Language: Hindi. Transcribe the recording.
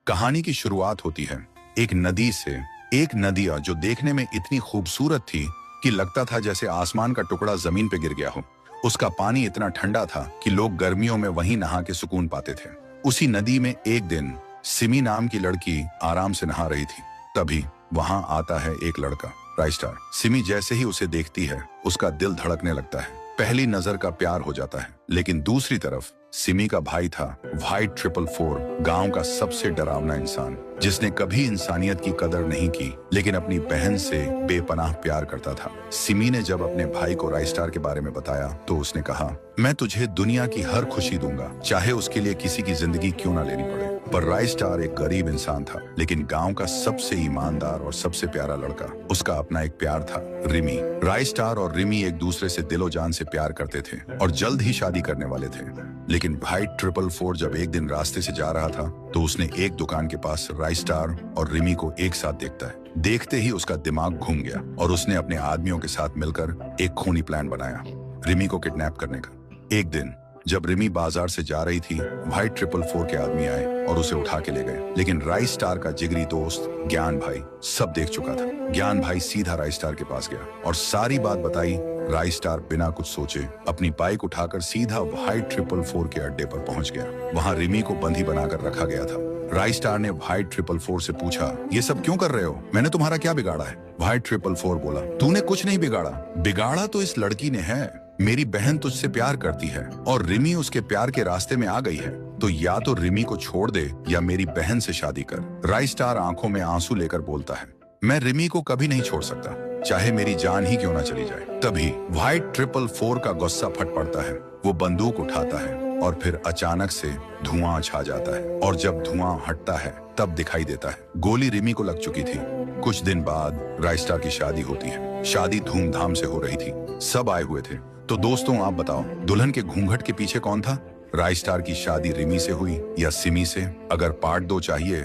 कहानी की शुरुआत होती है एक नदी से। एक नदिया जो देखने में इतनी खूबसूरत थी कि लगता था जैसे आसमान का टुकड़ा जमीन पे गिर गया हो। उसका पानी इतना ठंडा था कि लोग गर्मियों में वहीं नहा के सुकून पाते थे। उसी नदी में एक दिन सिमी नाम की लड़की आराम से नहा रही थी। तभी वहां आता है एक लड़का, राइस्टार। सिमी जैसे ही उसे देखती है उसका दिल धड़कने लगता है। पहली नजर का प्यार हो जाता है। लेकिन दूसरी तरफ सिमी का भाई था व्हाइट 444, गांव का सबसे डरावना इंसान, जिसने कभी इंसानियत की कदर नहीं की लेकिन अपनी बहन से बेपनाह प्यार करता था। सिमी ने जब अपने भाई को राइस्टार के बारे में बताया तो उसने कहा, मैं तुझे दुनिया की हर खुशी दूंगा, चाहे उसके लिए किसी की जिंदगी क्यों ना लेनी पड़े। पर राइस्टार एक गरीब इंसान था, लेकिन गांव का सबसे ईमानदार और सबसे प्यारा लड़का। उसका अपना एक प्यार था, रिमी। राइस्टार और रिमी एक दूसरे से दिलो जान से प्यार करते थे और जल्द ही शादी करने वाले थे। लेकिन भाई 444 जब एक दिन रास्ते से जा रहा था तो उसने एक दुकान के पास राइस्टार और रिमी को एक साथ देखता है। देखते ही उसका दिमाग घूम गया और उसने अपने आदमियों के साथ मिलकर एक खूनी प्लान बनाया, रिमी को किडनैप करने का। एक दिन जब रिमी बाजार से जा रही थी, व्हाइट 444 के आदमी आए और उसे उठा के ले गए। लेकिन राइस्टार का जिगरी दोस्त ज्ञान भाई सब देख चुका था। ज्ञान भाई सीधा राइस्टार के पास गया और सारी बात बताई। राइस्टार बिना कुछ सोचे अपनी बाइक उठाकर सीधा व्हाइट 444 के अड्डे पर पहुंच गया। वहां रिमी को बंदी बनाकर रखा गया था। राइस्टार ने व्हाइट 444 से पूछा, ये सब क्यों कर रहे हो? मैंने तुम्हारा क्या बिगाड़ा है? व्हाइट 444 बोला, तूने कुछ नहीं बिगाड़ा। बिगाड़ा तो इस लड़की ने है। मेरी बहन तुझसे प्यार करती है और रिमी उसके प्यार के रास्ते में आ गई है, तो या तो रिमी को छोड़ दे या मेरी बहन से शादी कर। राइस्टार आंखों में आंसू लेकर बोलता है, मैं रिमी को कभी नहीं छोड़ सकता, चाहे मेरी जान ही क्यों ना चली जाए। तभी व्हाइट 444 का गुस्सा फट पड़ता है। वो बंदूक उठाता है और फिर अचानक से धुआं छा जाता है और जब धुआं हटता है तब दिखाई देता है गोली रिमी को लग चुकी थी। कुछ दिन बाद राइस्टार की शादी होती है। शादी धूमधाम से हो रही थी, सब आए हुए थे। तो दोस्तों आप बताओ, दुल्हन के घूंघट के पीछे कौन था? राइस्टार की शादी रिमी से हुई या सिमी से? अगर पार्ट 2 चाहिए